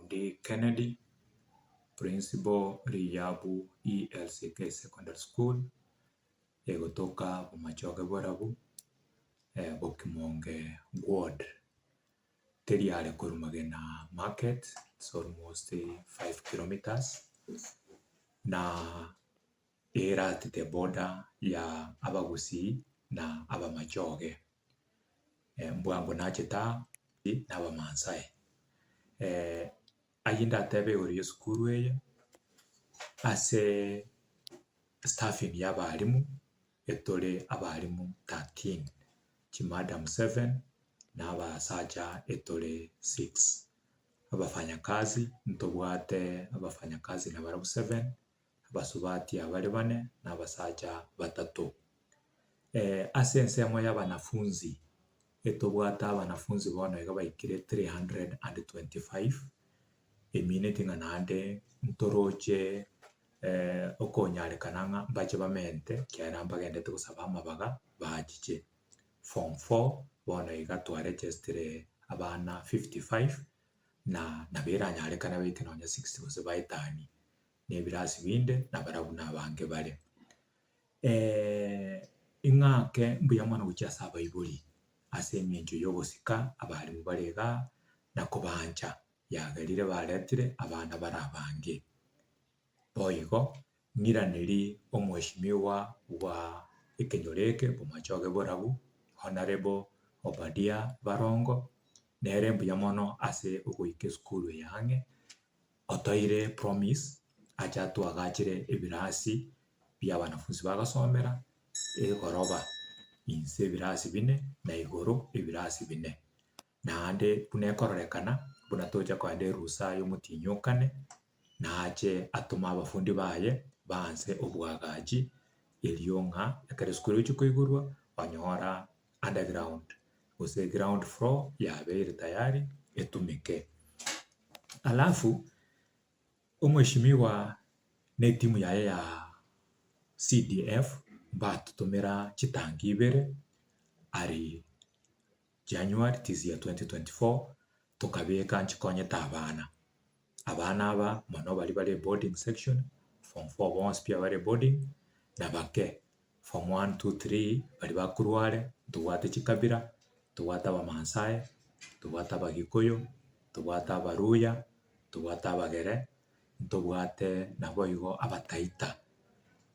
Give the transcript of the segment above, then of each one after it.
Ndi Kennedy, Principal Riyabu ELCK Secondary School, egotoka Bomachoge Borabu, Bokimonge Ward. Teriare Kurumagena Market, it's almost 5 kilometers. Na era at the border ya Abagusi na Abamachoge. Mbwangu nacheta na Abamansai. Ayinda tebe uri skuru eyo ase staffing y'abarimu etole abarimu 13 chimadam 7 na abasaja etole 6 abafanyakazi ntobwate abafanyakazi na barabu 7 abasubati abali 4 na abasaja 3 ase ensemo y'abanafunzi etobwata abanafunzi bona baikire 325 eminute nganande ntoroche okonyare kananga bache bamente kyara mbagendete gusaba amabaga bachiche form 4 bona igatwa register abana 55 na beranyare kana bite nonya 60 gose baitani nebirasi binde na barabuna bange bare ingake mbuya mwana gucyasa abayiburi ase minjo yobosika abari mu barega nakobanja yagarire baretire abana barabange boyigo ngiraneri omweshimiwa wa ikenyoreke Bomachoge Borabu Honorable Obadia Barongo nerembu yamono ase ugoike skulu yange otoire promise acha twagachire ebirasi bya banafunzi bagasomera egoroba inse ebirasi bine na igoro ebirasi bine nande bunekorekana bunatoja kwande rusa y'omutinyukane nache atuma abafundi baye banse obwagaji elionga ekare skulu chikoigurwa banyora underground use ground floor yabeire tayari etumike. Alafu omweshimiwa ne timu yaye ya CDF batutumira chitangi ibere ari January tizia 2024 tukabeka nchikonyeta abana aba mono bali boarding section form 4 bonse pia bali boarding na bake form 1 2 3 bali bakurware tuwate chikabira tuwata Abamansai tuwata Abagikuyu tuwata Abaruya tuwata Abagere tuwate naboigo Abataita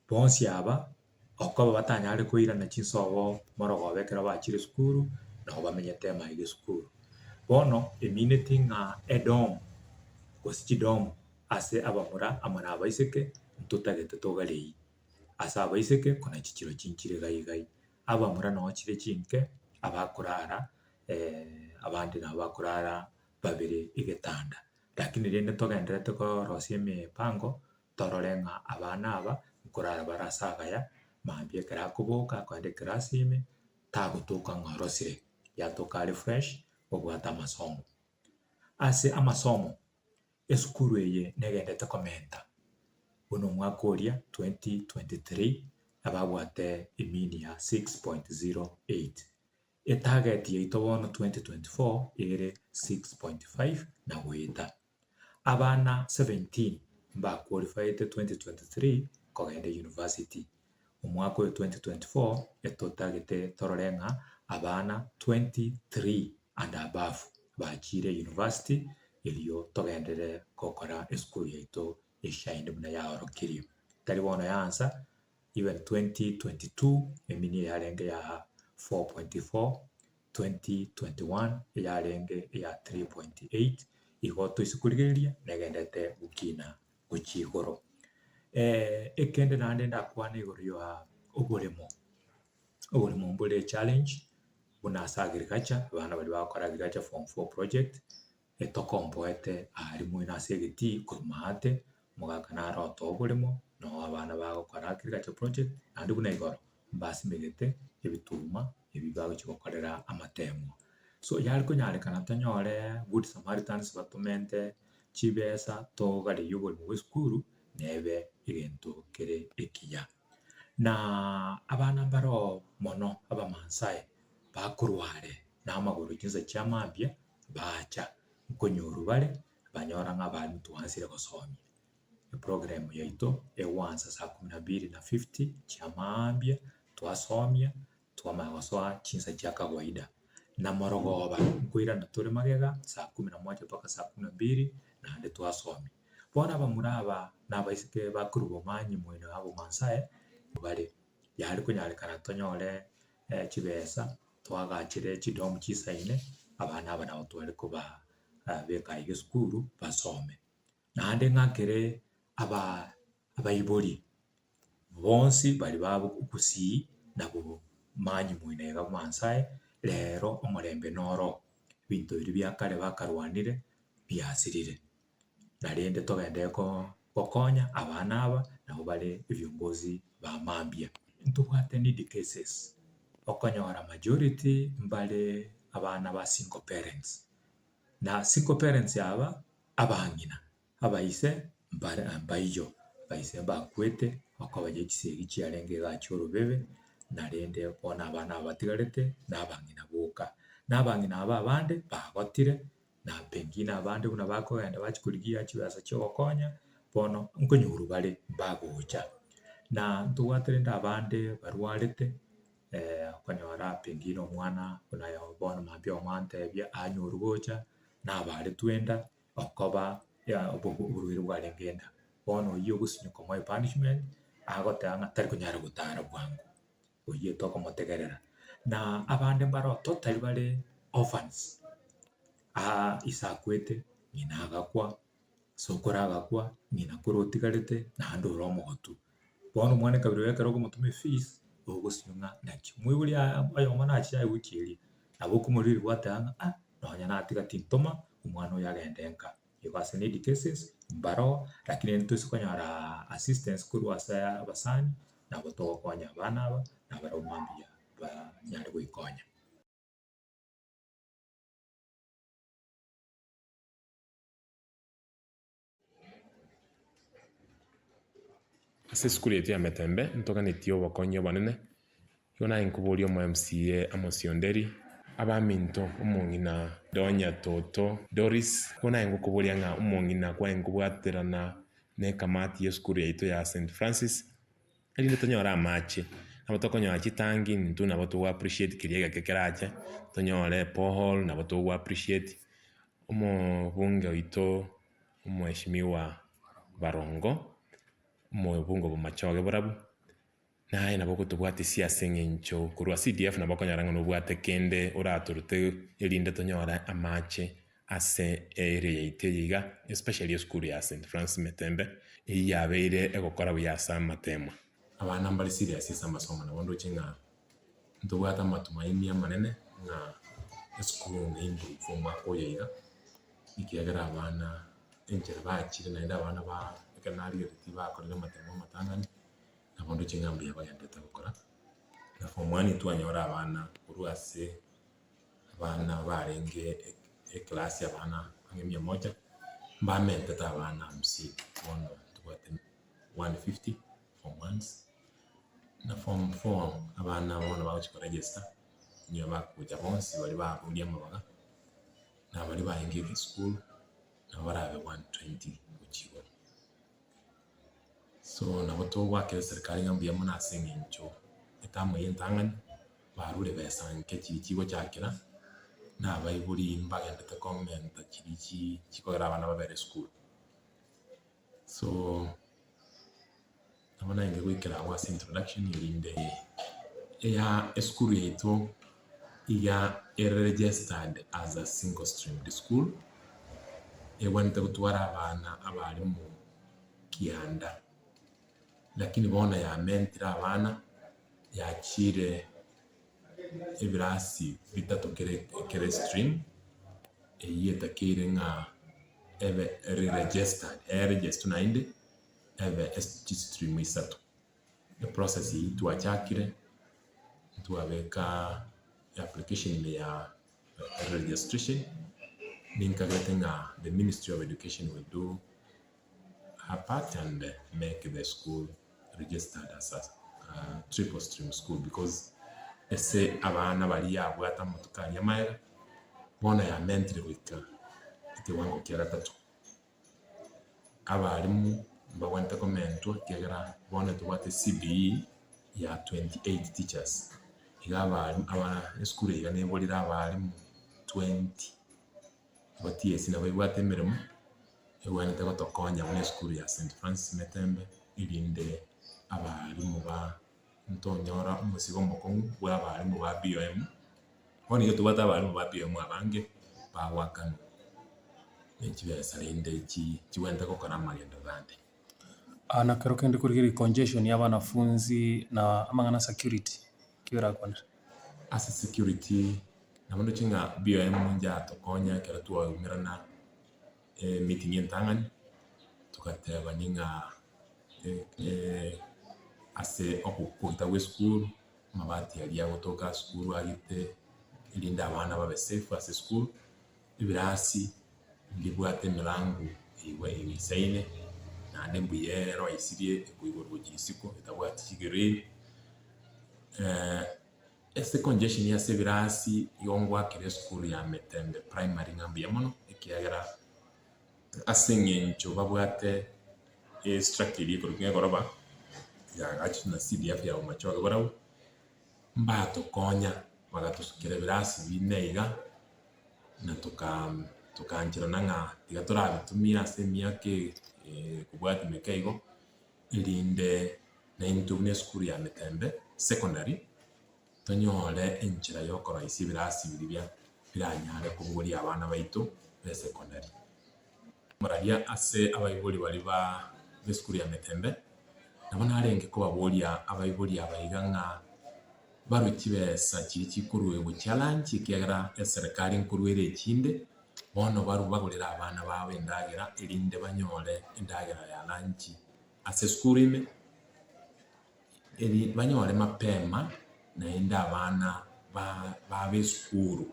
bonse aba okoba batanyare kuira na chinsobo morogo bekera bachire skuru na bamenyete maige skuru bono eminute nga edom gositidom ase abamura amana abaiseke ntutagete togarei asa abaiseke kona chichiro chinchire gai abamura no chire chinke abakurara abandi na abakurara babiri igetanda lakini rende togenderete ko rosie mipango tororenga abana aba kurara barasagaya mambie kera kuboka kwande krasime tagutuka ngorosire yatoka refresh obwata amasomo ase amasomo eskuru eye negendete komenta uno mwaka oria 2023 ababwate imini ya 6.08 etarget yaito bono 2024 ere 6.5 na weta abana 17 ba qualified 2023 kogende university omwaka wa 2024 etotagete tororenga abana 23 and above bachire university iliyo togendere kokora school yaito eshainde muna yaorokirio tari bono yansa even 2022 emini yarenge ya 4.4 2021 yarenge ya 3.8 igoto isikurigeria negendete gukina guchigoro ekende nande ndakwana igoro ya oboremo mbule challenge bunasa agriculture abana bali bakora agriculture form 4 project etokomboete ari mwina segeti kurumate mugakana roto oboremo no abana bagokora agriculture project andi buna igoro mbasi megete ebituma ebibago chikokorera amatemo so yari kunyarekana tanyore good samaritans batumente chibesa togari yubol mu skuru nebe igento kere ekiya na abana baro mono Abamansai bakurware na amaguru kinza cyamambye bacha nkonyoru bare banyora ng'abarimu twansire gosomia program yaito ewansa saa 12:50 chiamambia twasomia twamanya gosoa chinsa chia kawaida na morogoba nkwirana turi magega saa 11 mpaka saa 12 nande twasomia bona bamuraba nabaisike bakurubo manyi mwene wabo mansae bari yari kunyarekana tonyore chibesa twagachire chidomu chisaine abana aba nabo twari kuba beka ige skuru basome nande ngakere abaibori bonsi bari babo kusi nabo manyi mwine ga mansae rero omorembe noro bintu biri byakare bakarwanire byasirire narende togende gokonya abana aba nabo bari viongozi ba mambia ntubwate need cases okonyora majority mbale abana ba single parents na single parents aba abangina abaise mbaiyo baise bakwete akabaje kisegi chiarenge gachoro bebe narende bona abana batigarete nabangina boka nabangina aba bande bagotire na pengina abande buna bakogenda bachikurigia chibasa cyo gokonya bono nkonyuru bari bagocha na ntugwatire ndabande barwarete okonyora pengine omwana buna yabona mambia omantebia anyoru gocha nabare twenda okoba oburwire bwarengenda bono iyo gusinyuka moi punishment agotanga tari kunyara gutara bwangu oye tokomotegerera na abande mbaro totally bari orphans isakwete ngina agakwa sokora agakwa ngina kurotigarete na ndoro omogotu bono mwana kabiri wekero ogomutume fees ogusinyunga naki mwibuli ayo mwana achiaye wikiri nabo kumuriri gwatanga nonya natiga tintoma umwana oyo agendenka ibase need cases mbaro lakini ntusikonyara assistance kuru asa abasani nabo tokonya abana aba nabara umambia nyari gwikonya ase skuli yetu ya Metembe ntoganetio obokonyi obonene yona inkuburia omo MCA amosionderi abaminto omong'ina Donya Toto Doris bona inkuburia ng'a omong'ina kwa inkubwaterana nekamati ya skuli yaito ya St Francis erinde tonyora amache nabo tokonyora chitangi ntu nabo to appreciate kiriega kekerache tonyore pohol nabo to appreciate omo bunge oito omweshimiwa Barongo mubungo bumachoge burabu naye nabo kutubwate siasa ng'encho kurwa CDF nabo konyaranga nobwate kende oraturute erinde tonyora amache ase area yaite yiga especially school ya St Francis Metembe yabeire egokora buyasa matemwa abana mbali serious isa masomo na bondo chinga ntubwata matumaini amanene na school ng'imbu foma koyiga ikiagara abana enjera bachire naenda abana ba kanari ritiba akorera matemo matangani na bondo chingambi yabayandeta gukora na fomwani twanyora abana uruase abana barenge class y'abana ngemye moja mbamente abana 50 bono tubate 150 for months na form 4 abana bono bachikora register nyo bakuja bonsi bali babulia mabaga na bali baingie school na barabe 120 uchigo so na boto wake serikali ngambia muna sengincho etamo yentangani barure besanke chichigo chakira na bayiburi mbagende te comment chirichi chikora abana babere school so abana inge kwikira was introduction yirinde ya school yetu iya registered as a single stream school wante gutwara abana abari mu kianda lakini bona ya mentira abana yakire ebirasi bitatu kere stream yeta kire nga ebe registered nainde ebe stream isatu the process yitu achakire tuabeka application ya registration ninkagetenga the Ministry of Education will do her part and make the school registered as a triple stream school because ese abana bali yabwata mutukanya maera bona ya mentire wika kiwango kya gatatu abarimu mbagwente komentwa kiagera bono tubate CBE ya 28 teachers iga abarimu esukuru iga neborire abarimu 20 batiesi nabo ibwate emirimo egwanete gotokonya muri esukuru ya St Francis Metembe irinde abarimu ba ntonyora umusigo mukong'u bwa abarimu ba BOM bono iga tubate abarimu ba BOM abange bawakana ekibesa rinde kiwente gukora amagendo gande. Na kero kende kuri congestion y'abanafunzi na amangana security kirakona asa security na mundu chinga BOM nja tokonya kera tuwamirana meeting yentangani tukateba ninga ase okukuta we school mabati yali yagotoka school agite ilinda abana babe safe ase school ibirasi ndibwate milangu iwe imisaine na ndembuyero isirie kuigorwa gisiko itabwate kigere este congestion ya sevirasi yongwa kire school ya Metembe primary ngambi yamono ikiagera asengencho babwate structure iko ngegoroba ya gachi na CDF ya umachoga borau mbato konya bagatusukire birasi bineiga na tukanjira nanga tigatora bitumira semia ke kubwati mekeigo irinde na intubne school ya Metembe secondary tonyole enchira yokora isi birasi biribya biranyare kubuguri abana baitu be secondary mararia ase abayibuli bali ba school ya Metembe nabona arenge ko babolia abayibuli abayiganga barukibesa kiri ego challenge kiagera eserikali nkuruere ekinde bono baru bagulira abana bawe ndagera irinde banyole indagera ya lunch ase school ime eri banyole mapema na inda abana babe school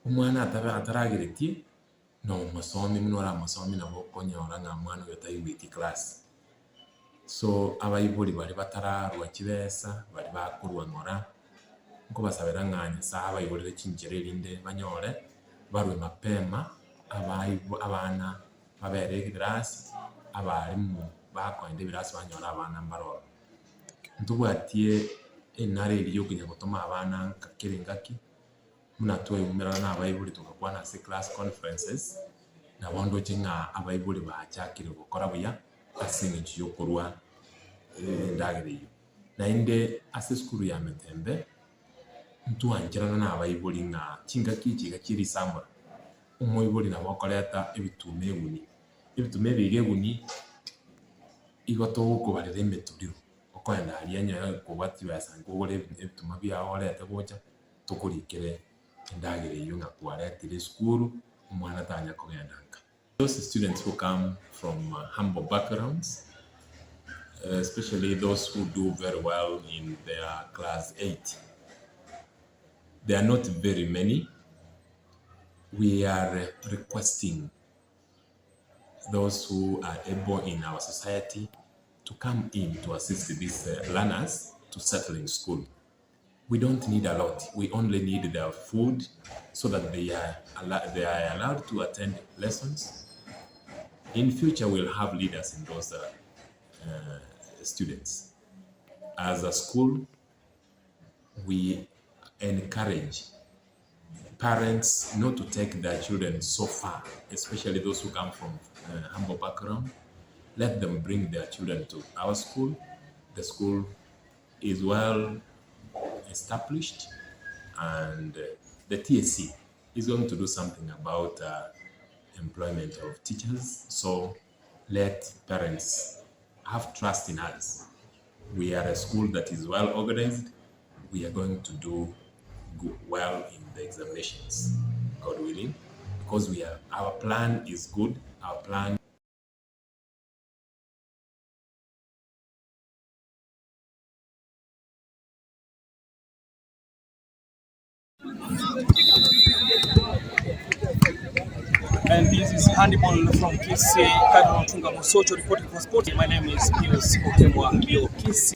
umwana ataragiretie no masomi munora masomi nabo konyora nga mwana yotayibiti class so abayibuli bali batararwa kibesa bali bakurwa ngora ngo basabira nganya sa abayibuli kinjere rinde banyole barwe mapema abana babere class abarimu bakwende birasi banyola abana mbaroro ntubwatie enare iriyo kunya gutuma abana kakirengaki munatwe umera na abayibuli tukakwana se class conferences na bondo chinga abayibuli bachakire gukora buya asinga chiyo kurwa ndagiriyo na inde ase skuru ya Metembe mtu anjirana na abayibuli nga chingaki kiri samura umuyibuli na bakoleta ebitume bigeguni igoto kubarire meturiro okwenda alianya kubati basango gore ebituma bya olete gocha tukurikire ndagiriyo nga kwaretire skuru umwana tanya kogendanga. Those students who come from humble backgrounds, especially those who do very well in their class 8. There are not very many. We are requesting those who are able in our society to come in to assist these learners to settle in school. We don't need a lot. We only need their food so that they are allowed to attend lessons. In future, we'll have leaders in those students. As a school, we encourage parents not to take their children so far, especially those who come from humble background. Let them bring their children to our school. The school is well established, and the TSC is going to do something about employment of teachers. So let parents have trust in us. We are a school that is well organized. We are going to do well in the examinations, God willing, because our plan is good. Our plan And this is Handball from Kisi, Cardinal Tunga Mosocho reporting for sport. My name is Pius Okemwa Yo Kisi.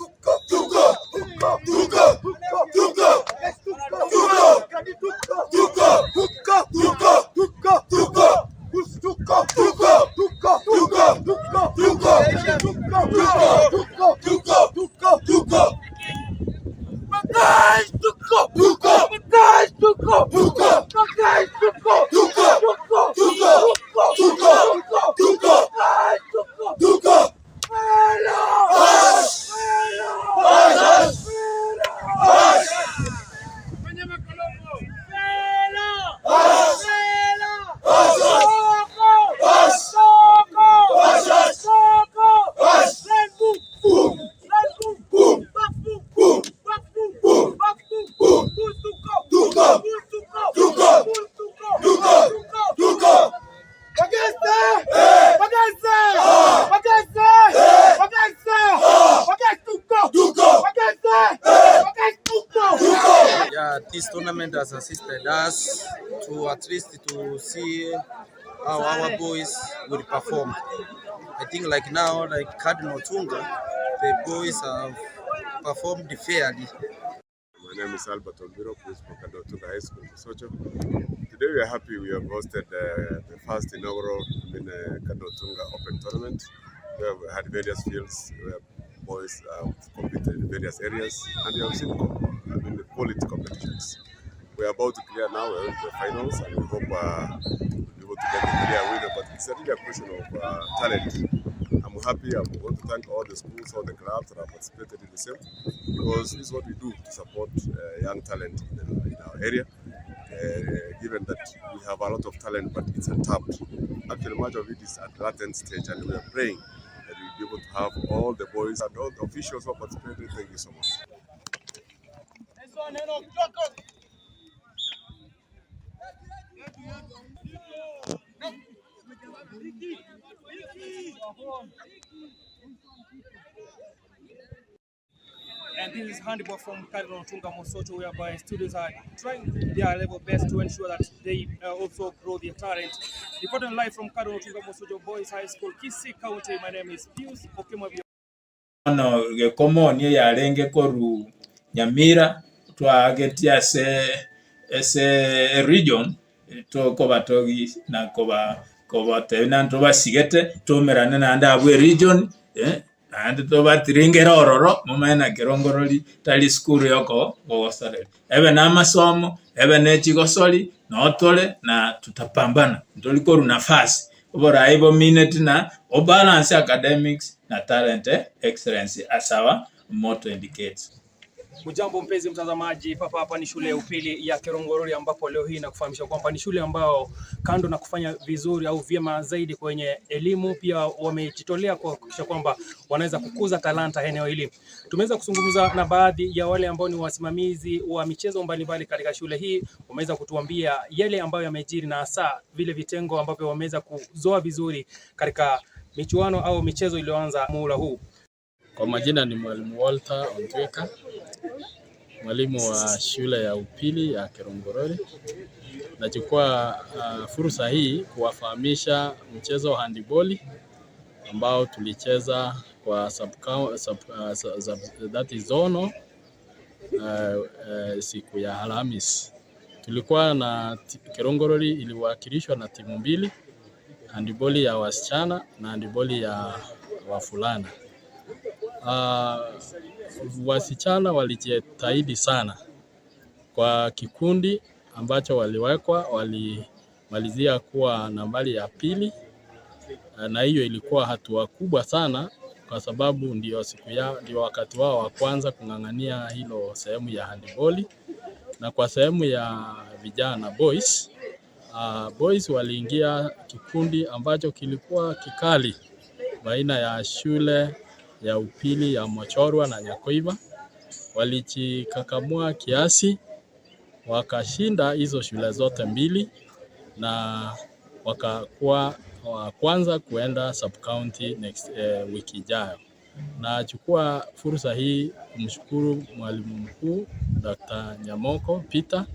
This tournament has assisted us to at least to see how our boys will perform. I think like now, like Cardinal Tunga, the boys have performed fairly. My name is Albert Ombiro, Principal Tunga High School, Socho. Today we are happy we have hosted the first inaugural Cardinal Tunga Open Tournament, where we had various fields where boys competed in various areas, and we have seen the quality competitions. We are about to clear now the finals, and we hope we'll be able to get the clear winner. But it's really a question of talent. I'm happy. I'm going to thank all the schools, all the clubs that have participated in the same, because this is what we do to support young talent in our area. Given that we have a lot of talent, but it's untapped. Actually, much of it is at latent stage, and we are praying that we'll be able to have all the boys and all the officials who participated. Thank you so much. And this is handball from Cardinal Tunga Mosocho, whereby students are trying their level best to ensure that they also grow their talent. Reporting live from Cardinal Tunga Mosocho Boys High School, Kisii County. My name is Pius Okemwa. No gekomo ni yarenge koru Nyamira twagetia ese region to kobatogi na koba tena ntoba sigete tomerane na ndabwe region and to batiringera ororo mumena kerongoroli tali school yoko gogosare ebe na masomo ebe ne chigosoli notole na tutapambana ndolikoru nafasi obora ibo minute na balance academics na talent excellence as our motto indicates. Ujambo mpenzi mtazamaji, hapa ni shule ya upili ya Kerongorori, ambapo leo hii nakufahamisha kwamba ni shule ambao kando na kufanya vizuri au vyema zaidi kwenye elimu, pia wamejitolea kuhakikisha kwamba wanaweza kukuza talanta eneo hili. Tumeweza kuzungumza na baadhi ya wale ambao ni wasimamizi wa michezo mbalimbali katika shule hii, wameweza kutuambia yale ambayo yamejiri na hasa vile vitengo ambavyo wameweza kuzoa vizuri katika michuano au michezo iliyoanza muhula huu. Kwa majina ni Mwalimu Walter Ontweka, mwalimu wa shule ya upili ya Kerongorori. Nachukua fursa hii kuwafahamisha mchezo wa handiboli ambao tulicheza kwa that is zono siku ya Alhamisi. Tulikuwa na Kerongorori iliwakilishwa na timu mbili, handiboli ya wasichana na handiboli ya wavulana. Wasichana walijitahidi sana kwa kikundi ambacho waliwekwa, walimalizia kuwa nambari ya pili, na hiyo ilikuwa hatua kubwa sana kwa sababu ndio wakati wao wa kwanza kung'ang'ania hilo sehemu ya handiboli. Na kwa sehemu ya vijana boys waliingia kikundi ambacho kilikuwa kikali baina ya shule ya upili ya Mochorwa na Nyakoiba. Walichikakamua kiasi, wakashinda hizo shule zote mbili na wakakuwa wa kwanza kuenda sub county next wiki ijayo. Na chukua fursa hii kumshukuru mwalimu mkuu Dr. Nyamoko Peter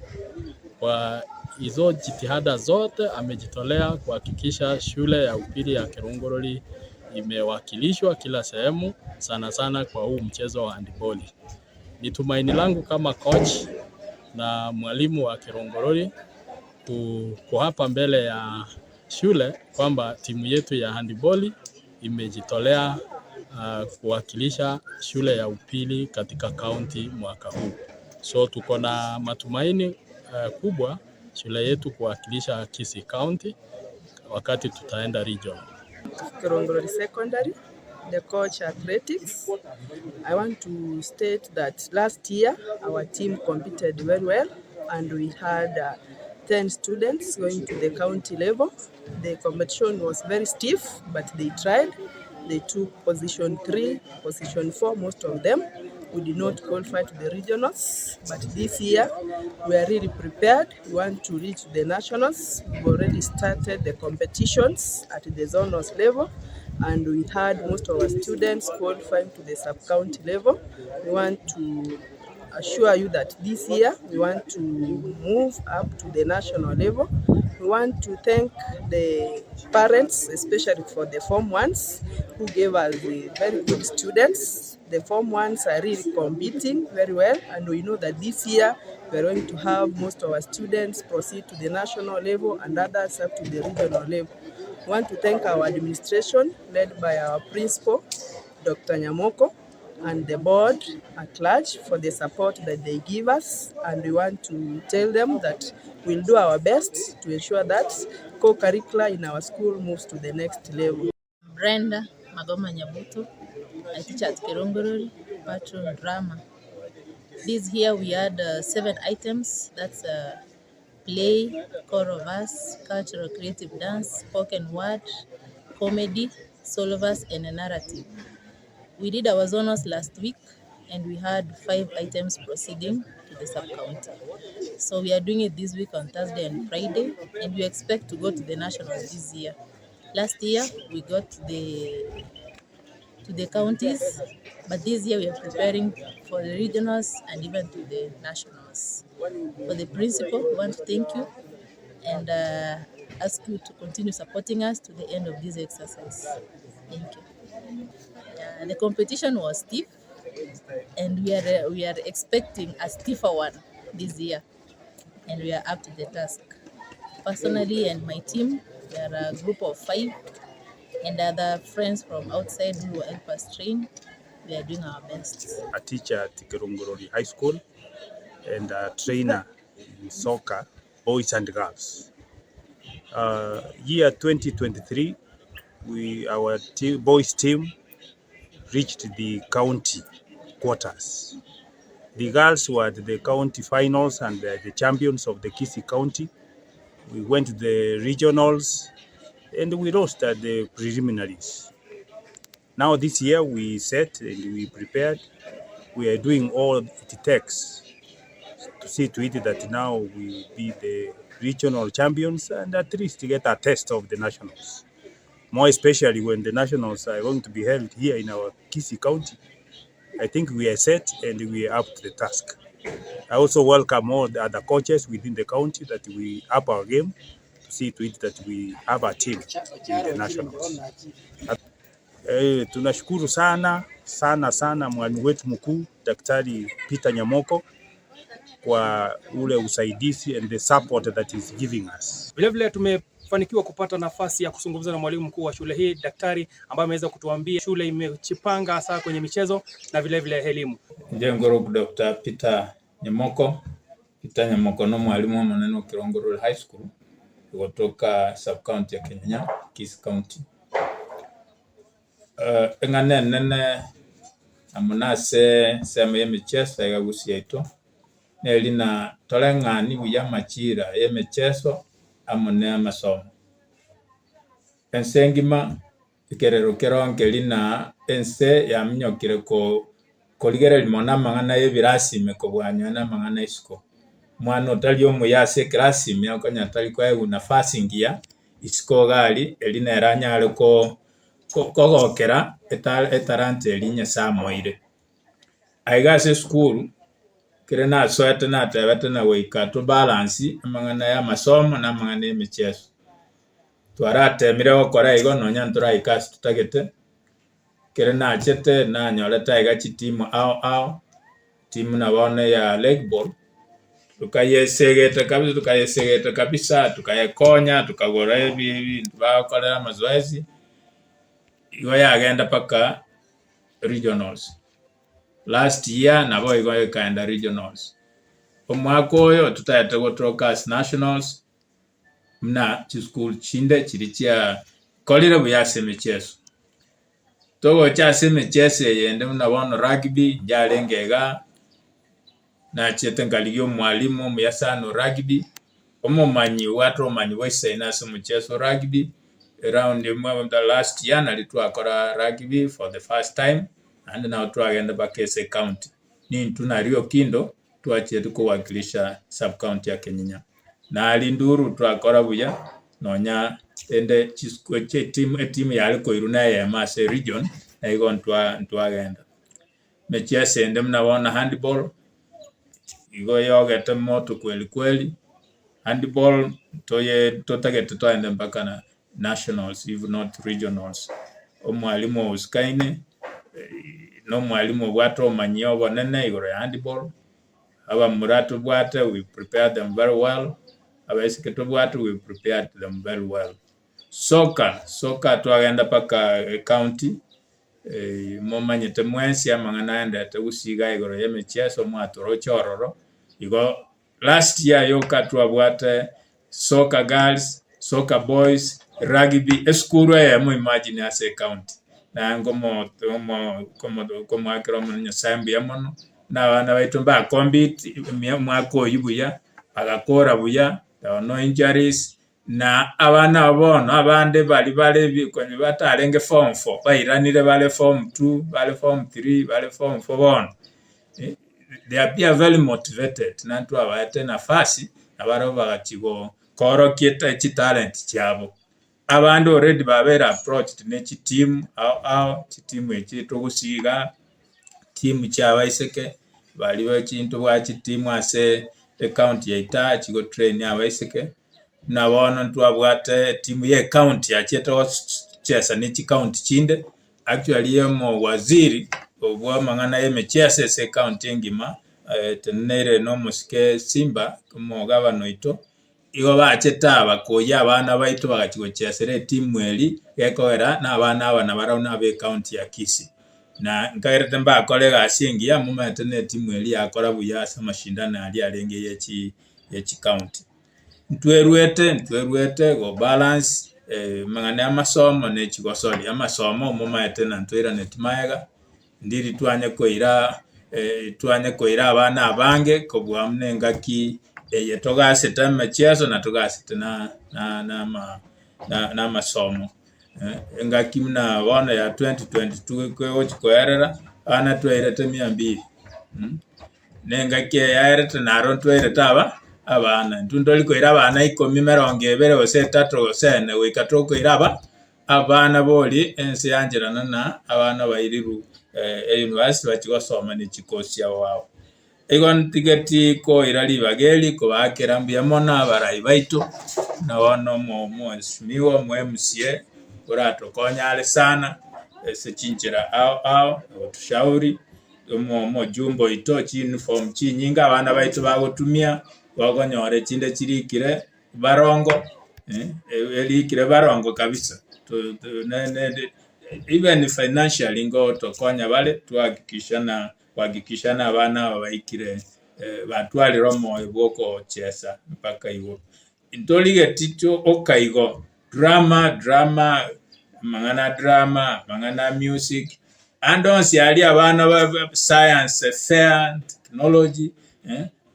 kwa hizo jitihada zote. Amejitolea kuhakikisha shule ya upili ya Kerongorori imewakilishwa kila sehemu, sana sana kwa huu mchezo wa handiboli. Ni tumaini langu kama coach na mwalimu wa Kerongorori kwa hapa mbele ya shule kwamba timu yetu ya handiboli imejitolea kuwakilisha shule ya upili katika county mwaka huu. So tuko na matumaini kubwa shule yetu kuwakilisha Kisii County wakati tutaenda region. Kerongorori Secondary, the coach athletics. I want to state that last year our team competed very well and we had 10 students going to the county level. The competition was very stiff, but they tried. They took position 3, position 4, most of them. We did not qualify to the regionals, but this year we are really prepared. We want to reach the nationals. We've already started the competitions at the zonals level, and we had most of our students qualifying to the sub-county level. We want to assure you that this year we want to move up to the national level. We want to thank the parents, especially for the Form 1s, who gave us the very good students. The Form 1s are really competing very well, and we know that this year we are going to have most of our students proceed to the national level and others up to the regional level. We want to thank our administration, led by our principal, Dr. Nyamoko, and the board at large for the support that they give us, and we want to tell them that we'll do our best to ensure that co-curricular in our school moves to the next level. Brenda Magoma Nyabuto, I teach at Kirongorori, patron drama. This year we had 7 items, that's play, choral verse, cultural creative dance, spoken word, comedy, solo verse, and a narrative. We did our zonals last week and we had 5 items proceeding to the sub-county. So we are doing it this week on Thursday and Friday, and we expect to go to the nationals this year. Last year we got to the counties, but this year we are preparing for the regionals and even to the nationals. For the principal, we want to thank you and ask you to continue supporting us to the end of this exercise. Thank you. The competition was stiff, and we are expecting a stiffer one this year, and we are up to the task. Personally and my team, we are a group of 5, and other friends from outside who will help us train. We are doing our best. A teacher at Kirongorori High School and a trainer in soccer, boys and girls. Year 2023, our boys team reached the county quarters. The girls were at the county finals and the champions of the Kisii County. We went to the regionals and we lost at the preliminaries. Now this year we set and we prepared. We are doing all it takes to see to it that now we be the regional champions and at least to get a taste of the nationals. More especially when the nationals are going to be held here in our Kisii County. I think we are set and we are up to the task. I also welcome all the other coaches within the county that we up our game to see to it that we have a team in the nationals. Tunashukuru sana mwalimu wetu mkuu Daktari Peter Nyamoko kwa ule usaidizi and the support that is giving us. Vilevile tumefanikiwa kupata nafasi ya kuzungumza na mwalimu mkuu wa shule hii daktari, ambaye ameweza kutuambia shule imechipanga hasa kwenye michezo na vilevile elimu. Njengoro Dr. Peter Nyamoko no mwalimu wa maneno Kirongorori High School kutoka sub county ya Kenya, Kisii County. Ngane nene amunase sema yemichezo ya gusiaito nelina tolengani buya machira yemichezo amune amasomo ensengima ikerero keronke lina ense ya mnyokire ko koligere limona mangana yebirasime ko bwanya na mangana isiko mwana otali omuyase klasime akonya tali kwa nafasi ngia isiko gali elina eranya aliko kogokera etarante elinya samoire aigase school kire na swete na tebete na weika to balance amangana ya masomo na amangana y'emichezo twarate mire okora igo nonya ntura ikasi tutagete kire na chete na nyole taiga chitimu ao timu na bone ya leg ball tukayesegete kabisa tukayekonya tukagora ebi bakorera mazoezi igo yagenda paka regionals. Last year nabo igo kaenda regionals. Omwaka oyo tutayete gotoka nationals mna school chinde chirichia kolire buyase michezo. Togo cha michezo yende mna bono rugby jalengega na chete ngaligyo mwalimu muyasano rugby omumanyi watu omanyi wese inaso michezo rugby. Around the last year nalitwa akora rugby for the first time and now twagenda bakese county ni tunario kindo tuache tukuwakilisha sub county ya Kenya na alinduru twakora buya nonya ende chisiko team yaliko iruna ya mase region na igon twagenda mechese ende mna wana handball igo yogete moto kweli kweli. Handball totagete twaende mpaka na nationals if not regionals. Omwalimu uskaine no mwalimu bwato manyio bonene igoro ya handball. Aba muratu bwate, we prepared them very well. Aba isiketo bwate, we prepared them very well. Soccer twagenda paka county. Momanyete mwensi amang'ana endete gusiga igoro y'emichezo mwatoro chororo. Igo last year yoka twabwate soccer girls, soccer boys, rugby eskuru emo imagine as a county. Na ngomo como akromo nyasambi yamono na bana baitu ba compete mwako yibuya agakora buya no injuries na abana bono abande bali kwenye batarenge form 4 bairanire bale form 2 bale form 3 bale form 4 bono. They appear very motivated nantu abate nafasi abaro bagachigo koro kieta talent cyabo. Abandi already babera approached nechi team au team echi togusiga team cyaba iseke bali bakintu bwachi team ase account yaita chigo train abaiseke na bono twabwate team ye county acheto chesa nechi county chinde actually yemo waziri obwa mangana yemechesa se county ngima tenere no musike Simba como gavano ito igo bacheta abakoya abana baitu bagachigochesere team eri gekogera na abana abana barona be county ya Kisii na nkairete mba kolega asingia mumete ne team eri akora buya sa mashindano ali arenge yechi county ntweruete go balance mangane amasomo ne chigosoli amasomo mumete na ntwira netimaega ndiri twanye koira abana abange kobwa mnengaki yetogasete mechezo na togasete na masomo ngaki mna wana ya 2022 kwego chikoerera ana twairete 200 nengaki yairete naro twairete abana ntundoli koira abana 10 ose 3 ose ne wikatoko iraba abana boli ense yanjerana na abana bairiru university bachigosoma ni chikosia wao egon tigeti ko irali bageli ko bakerambia mona barai baitu na wono mo esmiwa mo MCA urato konyale sana ese chinjira ao tushauri mo jumbo ito uniform chinyinga abana baitu bagotumia bagonyore chinde chirikire barongo elikire barongo kabisa even financially ngo tokonya bale tuhakikishana abana babaikire batwali romo iboko chesa mpaka iwo intolige ticho okaigo drama mangana music andonsi ali abana ba science fair technology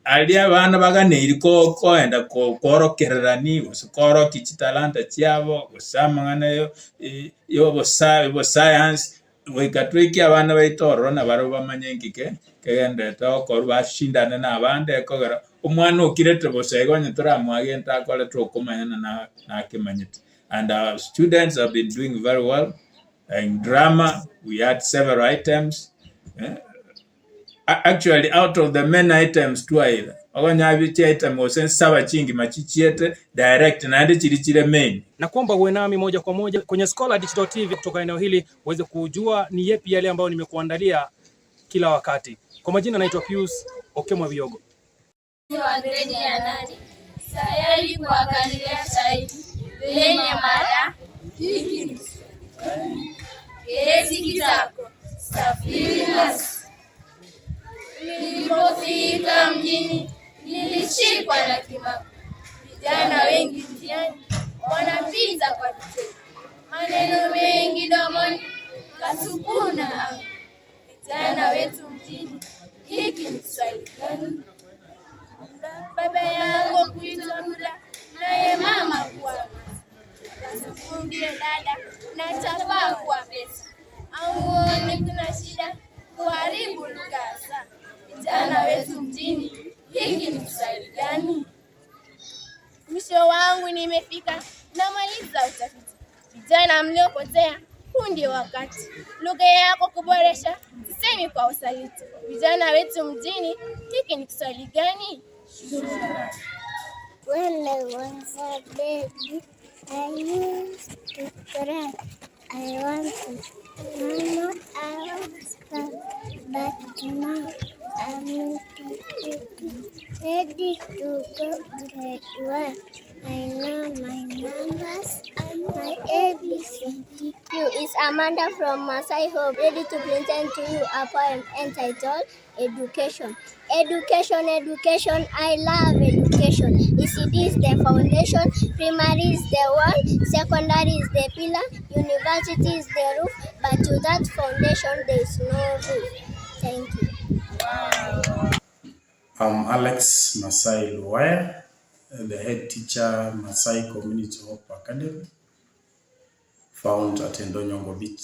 ali abana bagane iliko koenda korokererani usikoro kichitalanta cyabo gusamangana yo bo science wikatwiki abana baitoro na baro bamanyengike kegende to kor bashindane na abande kogera umwana ukirete bosego nyitora mwagenta akole trokomanya na kimanyite and our students have been doing very well in drama. We had several items actually out of the main items twaila ogonyabiche item ose saba chingi machichiete direct na ndi chirichire main na kuomba uwe nami moja kwa moja kwenye Scholar Digital TV kutoka eneo hili uweze kujua ni yepi yale ambayo nimekuandalia kila wakati. Kwa majina naitwa Pius Okemwa Biogo. Gredi ya 8 sayari kuangalia shahidi lenye mada hiki kesi zako safiri nasi. Nilipofika mjini nilishikwa na kimako. Vijana wengi mtiani wanapita kwa vitendo, maneno mengi domoni kasukuna angu. Vijana wetu mjini hiki ni Kiswahili gani? Baba yangu kuitwa muda naye mama kuwa kasufungie dada na chapa kwa pesa. Auone kuna shida kuharibu lugha sana. Vijana wetu mjini hiki ni Kiswahili gani? Mwisho wangu nimefika, namaliza utafiti. Vijana mliopotea Huu ndio wakati lugha yako kuboresha, sisemi kwa usaliti. Vijana wetu mjini, hiki ni Kiswahili gani? When I was a baby, I used to cry. I want to Mama, I was fun, but now I'm ready to go grade 1. I know my numbers and my ABC. You is Amanda from Masai Hope, ready to present to you a poem entitled Education. Education, education, I love education. ECD is the foundation, primary is the wall, secondary is the pillar, university is the roof, but to that foundation there is no roof. Thank you. I'm Alex Masai Luwaya, the head teacher, Masai Community Hope Academy, found at Ndonyongo Beach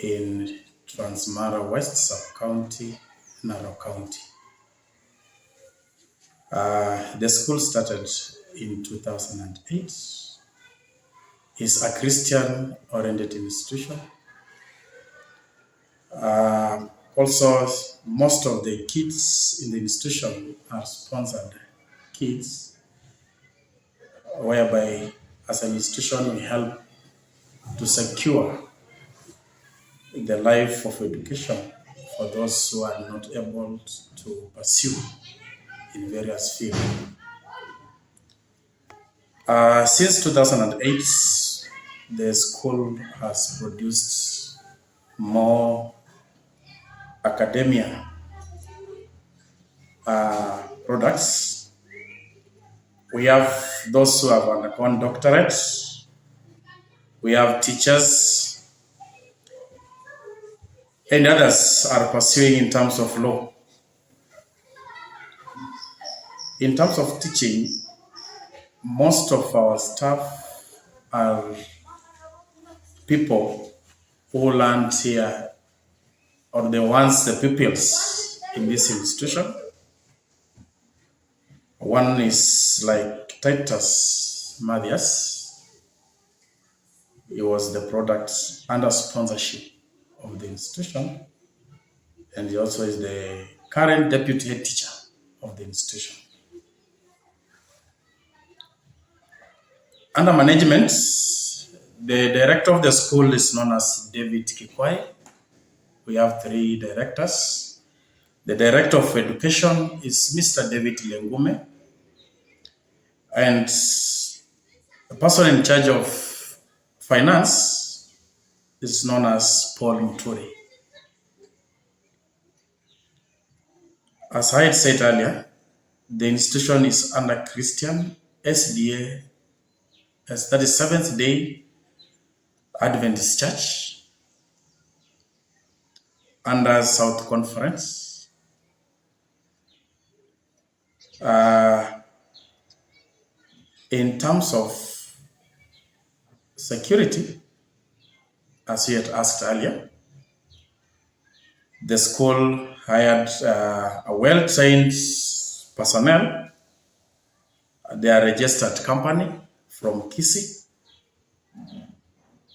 in Transmara West Sub-County, Narok County. The school started in 2008. It's a Christian-oriented institution. Also, most of the kids in the institution are sponsored kids, whereby as an institution we help to secure the life of education for those who are not able to pursue in various fields. Since 2008, the school has produced more academia products. We have those who have undergone doctorates. We have teachers, and others are pursuing in terms of law. In terms of teaching, most of our staff are people who learned here, or the ones, the pupils in this institution. One is like Titus Mathias. He was the product under sponsorship of the institution, and he also is the current deputy head teacher of the institution. Under management, the director of the school is known as David Kikwai. We have 3 directors. The director of education is Mr. David Lengume, and the person in charge of finance is known as Paul Muturi. As I had said earlier, the institution is under Christian SDA, as that is Seventh-day Adventist Church, under South Conference. In terms of security, as you had asked earlier, the school hired a well-trained personnel. They are a registered company from Kisii.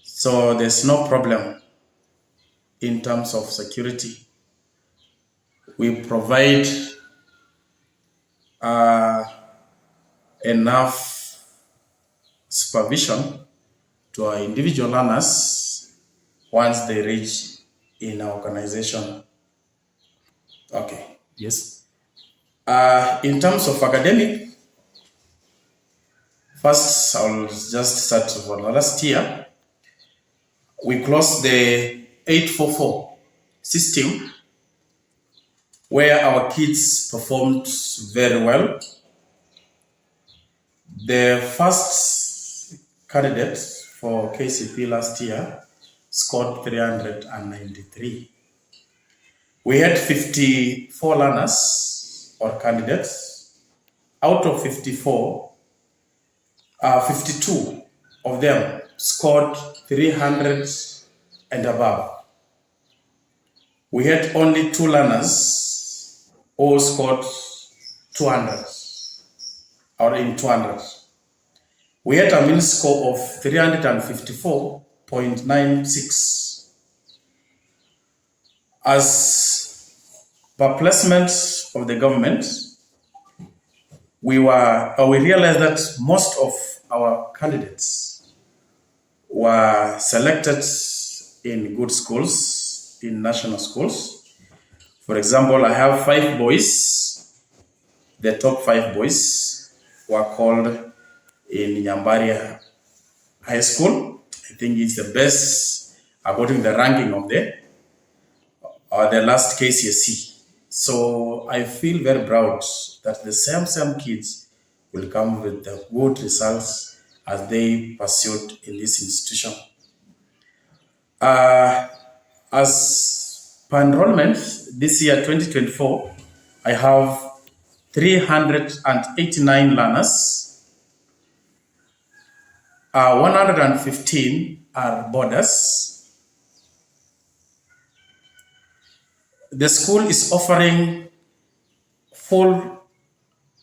So there's no problem in terms of security. We provide enough supervision to our individual learners once they reach in our organization. Okay, yes. In terms of academic, first I'll just start for the last year. We closed the 844 system where our kids performed very well. The first candidate for KCP last year scored 393. We had 54 learners or candidates. Out of 54, 52 of them scored 300 and above. We had only 2 learners who scored 200 or in 200. We had a mean score of 354 0.96. As per placement of the government, we realized that most of our candidates were selected in good schools, in national schools. For example, I have 5 boys. The top 5 boys were called in Nyambaria High School. I think it's the best according to the ranking of the last KCSE. So I feel very proud that the same kids will come with the good results as they pursued in this institution. As per enrollment, this year 2024, I have 389 learners. 115 are boarders. The school is offering full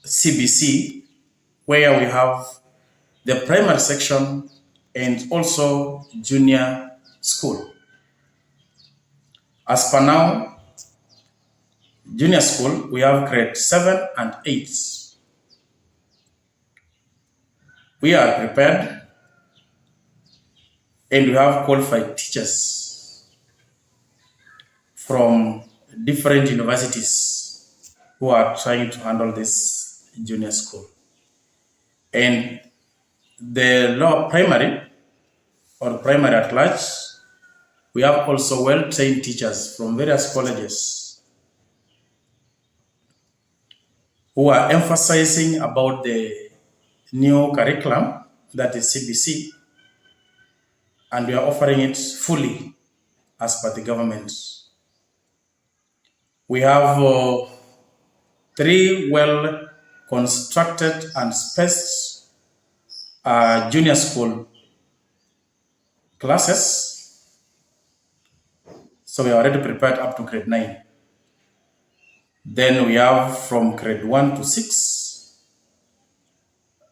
CBC, where we have the primary section and also junior school. As per now, junior school, we have grade 7 and 8. We are prepared and we have qualified teachers from different universities who are trying to handle this junior school. And the lower primary or primary at large, we have also well-trained teachers from various colleges who are emphasizing about the new curriculum, that is CBC, and we are offering it fully as per the government. We have 3 well-constructed and spaced junior school classes. So we are already prepared up to grade 9. Then we have from grade 1 to 6.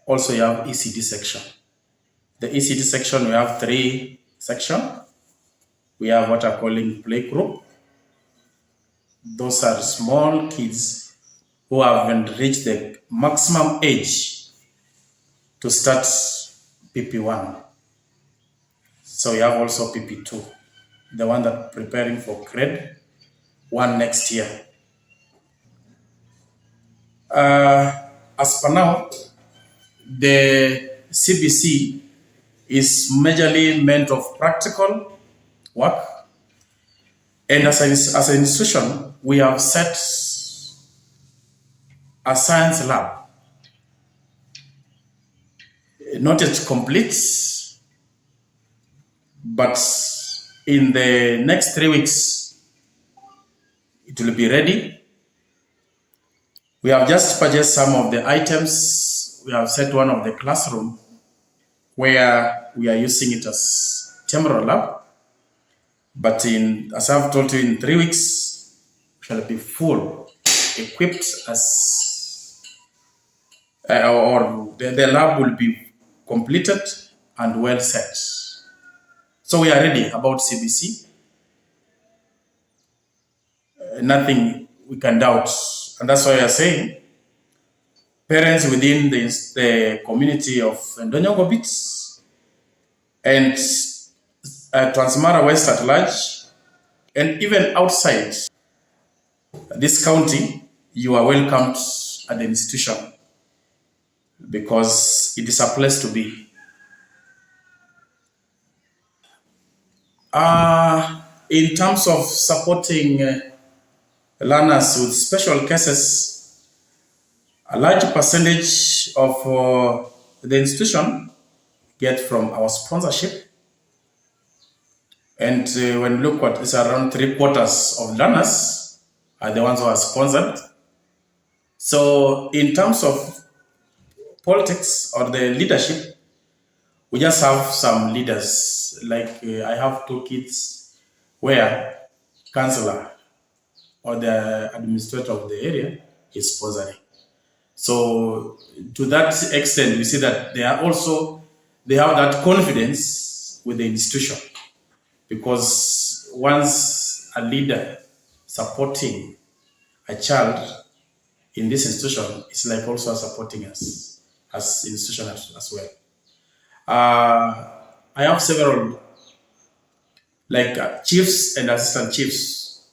Also you have ECD section. The ECD section, we have 3 sections. We have what are calling play group. Those are small kids who haven't reached the maximum age to start PP1. So we have also PP2, the one that preparing for grade 1 next year. As per now, the CBC is majorly meant of practical work. And as an institution, we have set a science lab. Not yet complete, but in the next 3 weeks, it will be ready. We have just purchased some of the items. We have set one of the classroom where we are using it as temporary lab. But as I've told you, in 3 weeks, we shall be full, equipped as, or the lab will be completed and well set. So we are ready about CBC. Nothing we can doubt. And that's why I are saying parents within the community of Ndonyogo Bits and Transmara West at large, and even outside this county, you are welcomed at the institution because it is a place to be. In terms of supporting learners with special cases, a large percentage of the institution get from our sponsorship. And when you look at it's around 3/4 of learners are the ones who are sponsored. So in terms of politics or the leadership, we just have some leaders. Like I have 2 kids where councillor or the administrator of the area is sponsoring. So to that extent, we see that they have that confidence with the institution, because once a leader supporting a child in this institution, it's like also supporting us as institution as well. I have several chiefs and assistant chiefs.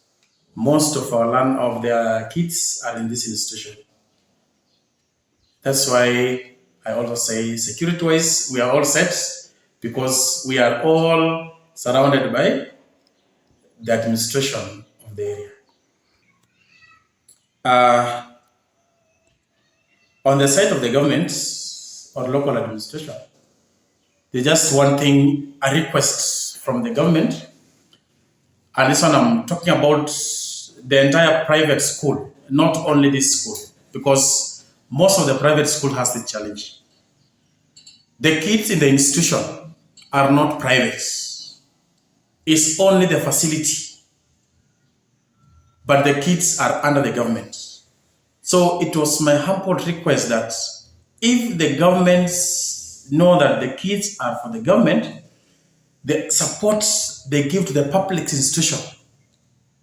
Most of our land of their kids are in this institution. That's why I also say security-wise, we are all set because we are all surrounded by the administration of the area. On the side of the government or local administration, there's just one thing, a request from the government. And this one I'm talking about the entire private school, not only this school, because most of the private school has the challenge. The kids in the institution are not private. It's only the facility, but the kids are under the government. So it was my humble request that if the governments know that the kids are for the government, the support they give to the public institution,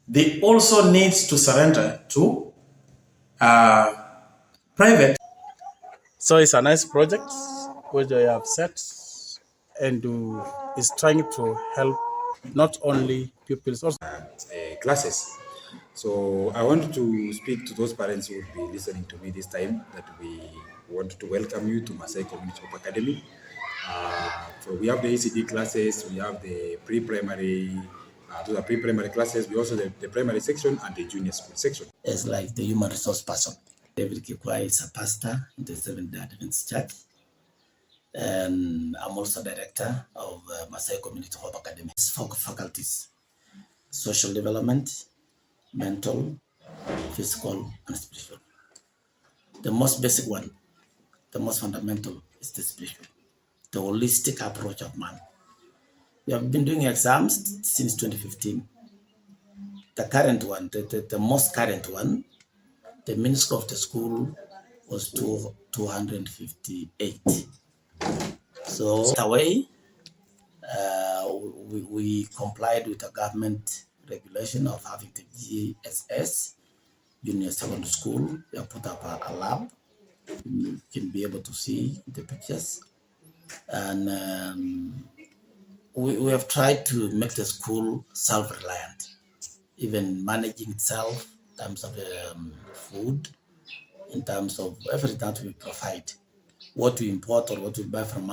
they also need to surrender to private. So it's a nice project which they have set, and is trying to help not only pupils, also classes. So I want to speak to those parents who will be listening to me this time, that we want to welcome you to Masai Community Hope Academy. So we have the ECD classes, we have the pre-primary, those are pre-primary classes. We also have the primary section and the junior school section. As like the human resource person. David Kikwai is a pastor in the Seventh-day Adventist Church. And I'm also director of Masai Community Hope Academy. It's faculties, social development, mental, physical, and spiritual. The most basic one, the most fundamental is the spiritual, the holistic approach of man. We have been doing exams since 2015. The current one, the most current one, the minister of the school was 258. So away, we complied with the government regulation of having the GSS, Junior Secondary School. We have put up a lab. You can be able to see the pictures. And we have tried to make the school self-reliant, even managing itself in terms of food, in terms of everything that we provide. What we import or what we buy from